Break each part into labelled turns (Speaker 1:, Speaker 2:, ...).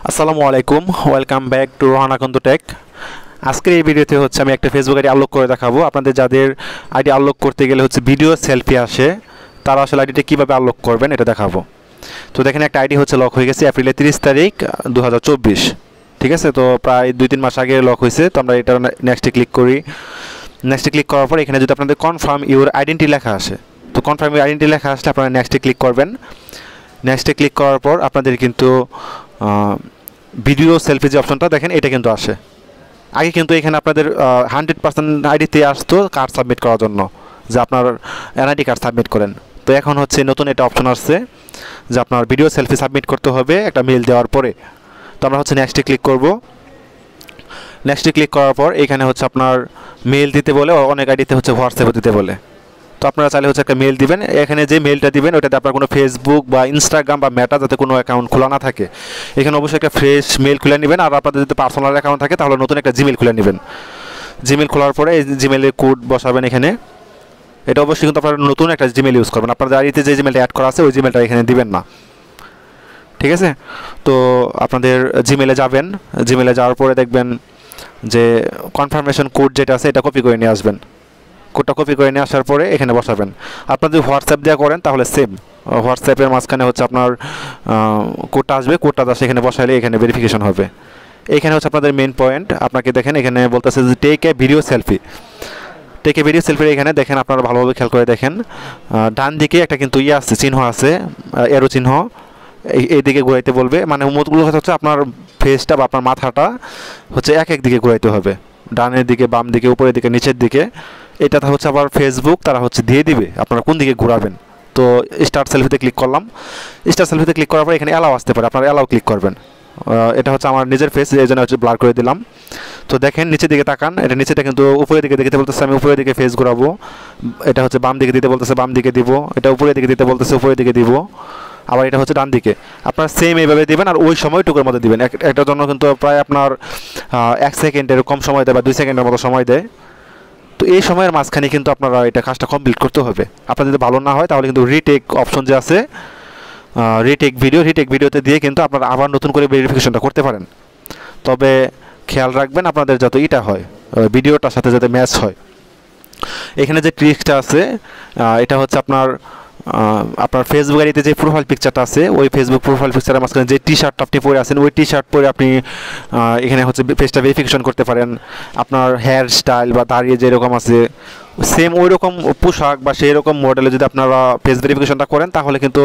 Speaker 1: আসসালামু আলাইকুম, welcome back to রোহানাকান্ত take. আজকের এই ভিডিওতে আমি একটা ফেসবুক আইডি আনলক করে দেখাবো। আপনাদের যাদের আইডি আনলক করতে গেলে ভিডিও সেলফি আসে, তারা আসলে আইডিটা কীভাবে আনলক করবেন এটা দেখাবো। তো দেখেন একটা আইডি লক হয়ে গেছে এপ্রিলের 30 তারিখ 2024। ঠিক আছে, তো প্রায় 2-3 মাস আগে লক হয়েছে। তো আমরা এটা নেক্সটে ক্লিক করি। নেক্সটে ক্লিক করার পর এখানে যদি আপনাদের কনফার্ম ইউর আইডেন্টি লেখা আসে, তো কনফার্ম ইউর আইডেন্টি লেখা আসলে আপনারা নেক্সটে ক্লিক করবেন। নেক্সটে ক্লিক করার পর আপনাদের কিন্তু ভিডিও সেলফি যে অপশনটা দেখেন এটা কিন্তু আসে। আগে কিন্তু এখানে আপনাদের 100% আইডিতে আসতো কার্ড সাবমিট করার জন্য, যে আপনার এনআইডি কার্ড সাবমিট করেন। তো এখন নতুন এটা অপশন আসছে যে আপনার ভিডিও সেলফি সাবমিট করতে হবে একটা মেল দেওয়ার পরে। তো আমরা নেক্সটে ক্লিক করব। নেক্সটে ক্লিক করার পর এখানে আপনার মেল দিতে বলে, অনেক আইডিতে হোয়াটসঅ্যাপে দিতে বলে। তো আপনারা চাইলে একটা মেল দিবেন। এখানে যে মেলটা দিবেন ওটাতে আপনার কোনো ফেসবুক বা ইনস্টাগ্রাম বা মেটা যাতে কোনো অ্যাকাউন্ট খোলা না থাকে, এখানে অবশ্যই একটা ফ্রেশ মেল খুলে নেবেন। আর আপনাদের যদি পার্সোনাল অ্যাকাউন্ট থাকে তাহলে নতুন একটা জিমেল খুলে নেবেন। জিমেল খোলার পরে এই জিমেলের কোড বসাবেন এখানে। এটা অবশ্যই কিন্তু আপনারা নতুন একটা জিমেল ইউজ করবেন। আপনাদের আইডিতে যে জিমেলটা অ্যাড করা আছে ওই জিমেলটা এখানে দিবেন না। ঠিক আছে, তো আপনাদের জিমেলে যাবেন। জিমেলে যাওয়ার পরে দেখবেন যে কনফার্মেশন কোড যেটা আছে এটা কপি করে নিয়ে আসবেন। কোডটা কপি করে নিয়ে আসার পরে এখানে বসাবেন। আপনারা যদি হোয়াটসঅ্যাপ দিয়ে করেন তাহলে সেম হোয়াটসঅ্যাপের মাঝখানে আপনার কোডটা আসবে। কোডটা এখানে বসাইলে এখানে ভেরিফিকেশন হবে। এইখানে আপনাদের মেন পয়েন্ট। আপনাকে দেখেন এখানে বলতেছে যে take a video selfie. Take a video সেলফির এখানে দেখেন, আপনারা ভালোভাবে খেয়াল করে দেখেন, ডান দিকে একটা কিন্তু আছে, চিহ্ন আছে, এরো চিহ্ন। এইদিকে ঘুরাইতে বলবে, মানে মোটগুলো আপনার ফেসটা বা আপনার মাথাটা এক এক দিকে ঘুরাইতে হবে, ডানের দিকে, বাম দিকে, উপরের দিকে, নিচের দিকে। এটা আবার ফেসবুক তারা দিয়ে দিবে আপনারা কোন দিকে ঘোরাবেন। তো স্টার্ট সেলফিতে ক্লিক করলাম। স্টার্ট সেলফিতে ক্লিক করার পর এখানে অ্যালাও আসতে পারে, আপনারা অ্যালাও ক্লিক করবেন। এটা আমার নিজের ফেস, এই জন্য ব্লার করে দিলাম। তো দেখেন নিচের দিকে তাকান, এটা নিচেটা কিন্তু উপরের দিকে দিতে বলতেছে, আমি উপরের দিকে ফেস ঘোরাবো। এটা বাম দিকে দিতে বলতেছে, বাম দিকে দিব। এটা উপরের দিকে দিতে বলতেছে, উপরের দিকে দিব। আবার এটা ডান দিকে। আপনারা সেম এইভাবে দিবেন আর ওই সময়টুকুর মধ্যে দিবেন। এটার জন্য কিন্তু প্রায় আপনার 1 সেকেন্ডের কম সময় দেয় বা 2 সেকেন্ডের মতো সময় দেয়। তো এই সময়ের মাঝখানে কিন্তু আপনারা এটা কাজটা কমপ্লিট করতে হবে। আপনার যদি ভালো না হয় তাহলে কিন্তু রিটেক অপশন যে আছে, রিটেক ভিডিওতে দিয়ে কিন্তু আপনারা আবার নতুন করে ভেরিফিকেশনটা করতে পারেন। তবে খেয়াল রাখবেন আপনাদের যাতে এটা হয়, ভিডিওটার সাথে যাতে ম্যাচ হয়। এখানে যে ট্রিক্সটা আছে এটা আপনার ফেসবুক আইডিতে যে প্রোফাইল পিকচারটা আছে, ওই ফেসবুক প্রোফাইল পিকচারের মাঝখানে যে টি শার্টটা আপনি পরে আছেন, ওই টি শার্ট পরে আপনি এখানে পেজটা ভেরিফিকেশন করতে পারেন। আপনার হেয়ার স্টাইল বা দাঁড়িয়ে যেরকম আছে সেম ওই রকম পোশাক বা সেই রকম মডেলে যদি আপনারা পেজ ভেরিফিকেশনটা করেন তাহলে কিন্তু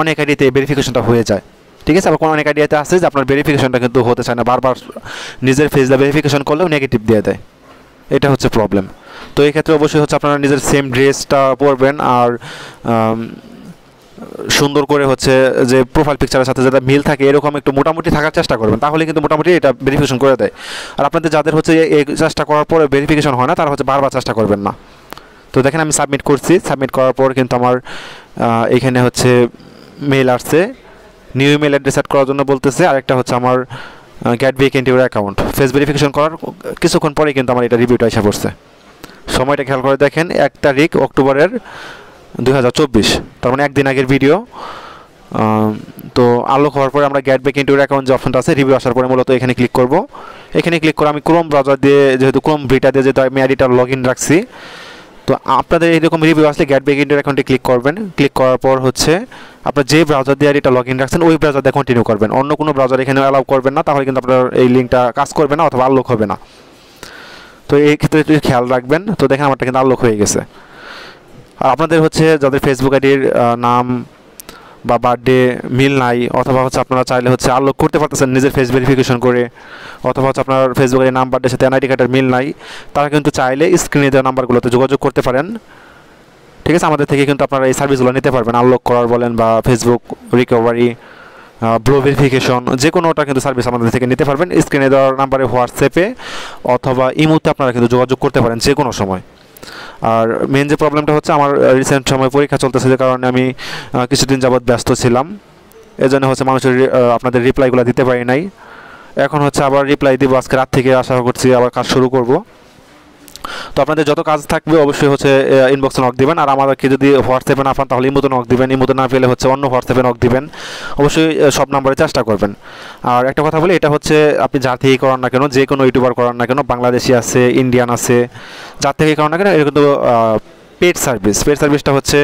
Speaker 1: অনেক আইডিতে ভেরিফিকেশনটা হয়ে যায়। ঠিক আছে, আবার কোনো অনেক আইডিয়াতে আছে যে আপনার ভেরিফিকেশনটা কিন্তু হতে চায় না, বারবার নিজের ফেসটা ভেরিফিকেশন করলেও নেগেটিভ দিয়ে দেয়। এটা প্রবলেম। তো এই ক্ষেত্রে অবশ্যই আপনারা নিজের সেম ড্রেসটা পরবেন আর সুন্দর করে যে প্রোফাইল পিকচারের সাথে যাতে মিল থাকে এরকম একটু মোটামুটি থাকার চেষ্টা করবেন, তাহলে কিন্তু মোটামুটি এটা ভেরিফিকেশন করে দেয়। আর আপনাদের যাদের এই চেষ্টা করার পরে ভেরিফিকেশন হয় না তারা বারবার চেষ্টা করবেন না। তো দেখেন আমি সাবমিট করছি। সাবমিট করার পর কিন্তু আমার এখানে মেল আসছে, নিউ ইমেল অ্যাড্রেস সেট করার জন্য বলতেছে। আরেকটা আমার get vacant your account. Face verification করার কিছুক্ষণ পরেই কিন্তু আমার এটা রিভিউটা এসে পড়ছে। সময়টা খেয়াল করে দেখেন, 1 তারিখ অক্টোবরের 2024, তার মানে একদিন আগের ভিডিও। তো আনলক হওয়ার পরে আমরা get back into your account যে অপশনটা আছে, রিভিউ আসার পরে মূলত এখানে ক্লিক করব। এখানে ক্লিক করে আমি ক্রোম ব্রাউজার দিয়ে, যেহেতু ক্রোম ব্রিটা দিয়ে যেহেতু আমি আইডিটা লগ ইন রাখছি, তো আপনাদের এইরকম রিভিউ আসলে গেট ব্যাক ইনটু অ্যাকাউন্টে ক্লিক করবেন। ক্লিক করার পর আপনার যে ব্রাউজার দিয়ে আইডিটা লগ ইন রাখছেন ওই ব্রাউজার দিয়ে কন্টিনিউ করবেন। অন্য কোনো ব্রাউজার এখানে অ্যালাউ করবেন না, তাহলে কিন্তু আপনার এই লিঙ্কটা কাজ করবে না অথবা আনলক হবে না। তো এই ক্ষেত্রে একটু খেয়াল রাখবেন। তো দেখেন আমারটা কিন্তু আনলক হয়ে গেছে। আর আপনাদের যাদের ফেসবুক আইডির নাম বা বার্থডে মিল নাই, অথবা আপনারা চাইলে আনলক করতে পারতেছেন নিজের ফেস ভেরিফিকেশন করে, অথবা আপনার ফেসবুক আইডির নাম বার্থডের সাথে এনআইডি কার্ডের মিল নাই, তারা কিন্তু চাইলে স্ক্রিনে দেওয়া নাম্বারগুলোতে যোগাযোগ করতে পারেন। ঠিক আছে, আমাদের থেকে কিন্তু আপনারা এই সার্ভিসগুলো নিতে পারবেন, আনলক করার বলেন বা ফেসবুক রিকভারি, ব্লো ভেরিফিকেশন, যে কোনোটা কিন্তু সার্ভিস আমাদের থেকে নিতে পারবেন। স্ক্রিনে দেওয়ার নাম্বারে হোয়াটসঅ্যাপে অথবা ইমোতে আপনারা কিন্তু যোগাযোগ করতে পারেন যে কোনো সময়। আর মেন যে প্রবলেমটা আমার রিসেন্ট সময় পরীক্ষা চলতেছে, যে কারণে আমি কিছুদিন যাবৎ ব্যস্ত ছিলাম, এজন্য মানুষের আপনাদের রিপ্লাইগুলো দিতে পারি নাই। এখন আবার রিপ্লাই দিব, আজকে রাত থেকে আশা করছি আবার কাজ শুরু করব। তো আপনাদের যত কাজ থাকবে অবশ্যই হচ্ছে ইনবক্সে নক দিবেন, আর আমাদেরকে যদি হোয়াটসঅ্যাপে না পান তাহলে ইমোতে নক দিবেন, ইমোতে না পেলে হচ্ছে অন্য হোয়াটসঅ্যাপে নক দিবেন, অবশ্যই সব নাম্বারে চেষ্টা করবেন। আর একটা কথা বলি, এটা হচ্ছে আপনি যার থেকেই করান না কেন, যে কোনো ইউটিউবার করান না কেন, বাংলাদেশি আছে, ইন্ডিয়ান আছে, যার থেকেই করান না কেন, এটা কিন্তু পেড সার্ভিস। পেড সার্ভিসটা হচ্ছে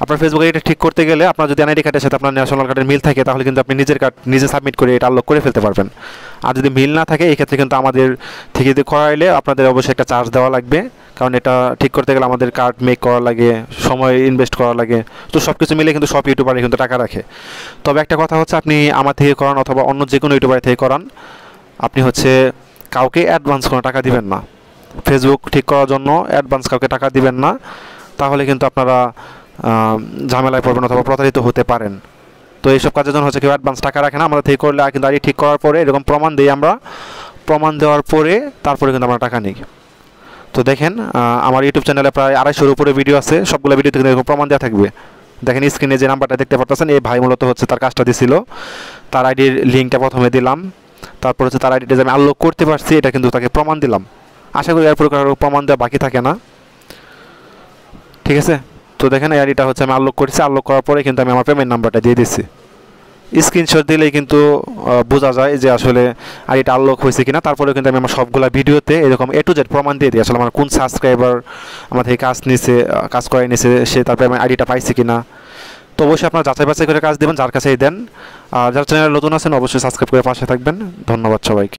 Speaker 1: আপনার ফেসবুক আইডিটা ঠিক করতে গেলে আপনার যদি এনআইডি কার্ডের সাথে আপনার ন্যাশনাল কার্ডের মিল থাকে তাহলে কিন্তু আপনি নিজের কার্ড নিজে সাবমিট করে এটা আনলক করে ফেলতে পারবেন। আর যদি মিল না থাকে এই ক্ষেত্রে কিন্তু আমাদের থেকে যদি করাইলে আপনাদের অবশ্যই একটা চার্জ দেওয়া লাগবে, কারণ এটা ঠিক করতে গেলে আমাদের কার্ড মেক করা লাগে, সময় ইনভেস্ট করা লাগে। তো সব কিছু মিলে কিন্তু সব ইউটিউবারই কিন্তু টাকা রাখে। তবে একটা কথা হচ্ছে, আপনি আমার থেকে করান অথবা অন্য যে কোনো ইউটিউবার থেকে করান, আপনি হচ্ছে কাউকে অ্যাডভান্স কোনো টাকা দিবেন না। ফেসবুক ঠিক করার জন্য অ্যাডভান্স কাউকে টাকা দিবেন না, তাহলে কিন্তু আপনারা ঝামেলায় পড়বেন অথবা প্রতারিত হতে পারেন। তো এইসব কাজের জন্য হচ্ছে কেউ অ্যাডভান্স টাকা রাখে না। আমাদের থেকে করলে কিন্তু আইডি ঠিক করার পরে এরকম প্রমাণ দিই আমরা, প্রমাণ দেওয়ার পরে তারপরে কিন্তু আমরা টাকা নিই। তো দেখেন আমার ইউটিউব চ্যানেলে প্রায় 250-এর উপরে ভিডিও আছে, সবগুলো ভিডিওতে কিন্তু এরকম প্রমাণ দেওয়া থাকবে। দেখেন স্ক্রিনে যে নাম্বারটা দেখতে পাচ্ছেন, এই ভাই মূলত হচ্ছে তার কাজটা দিছিল, তার আইডির লিঙ্কটা প্রথমে দিলাম, তারপর হচ্ছে তার আইডিটা যে আমি আনলক করতে পারছি এটা কিন্তু তাকে প্রমাণ দিলাম। আশা করি এরপর কারো প্রমাণ দেওয়া বাকি থাকে না, ঠিক আছে। তো দেখেন এই আইডিটা হচ্ছে আমি আনলক করেছি, আনলক করার পরে কিন্তু আমি আমার পেমেন্ট নাম্বারটা দিয়ে দিচ্ছি। স্ক্রিনশট দিলেই কিন্তু বোঝা যায় যে আসলে আইডিটা আনলক হয়েছে কিনা। তারপরে কিন্তু আমি আমার সবগুলা ভিডিওতে এরকম A to Z প্রমাণ দিয়ে দিই আসলে আমার কোন সাবস্ক্রাইবার আমার থেকে কাজ নিছে, কাজ করাই নিছে, সে তারপরে আমি আইডিটা পাইছে কিনা। তো অবশ্যই আপনারা যাচাই বাছাই করে কাজ দেবেন, যার কাছেই দেন। আর যারা চ্যানেলে নতুন আছেন অবশ্যই সাবস্ক্রাইব করে পাশে থাকবেন। ধন্যবাদ সবাইকে।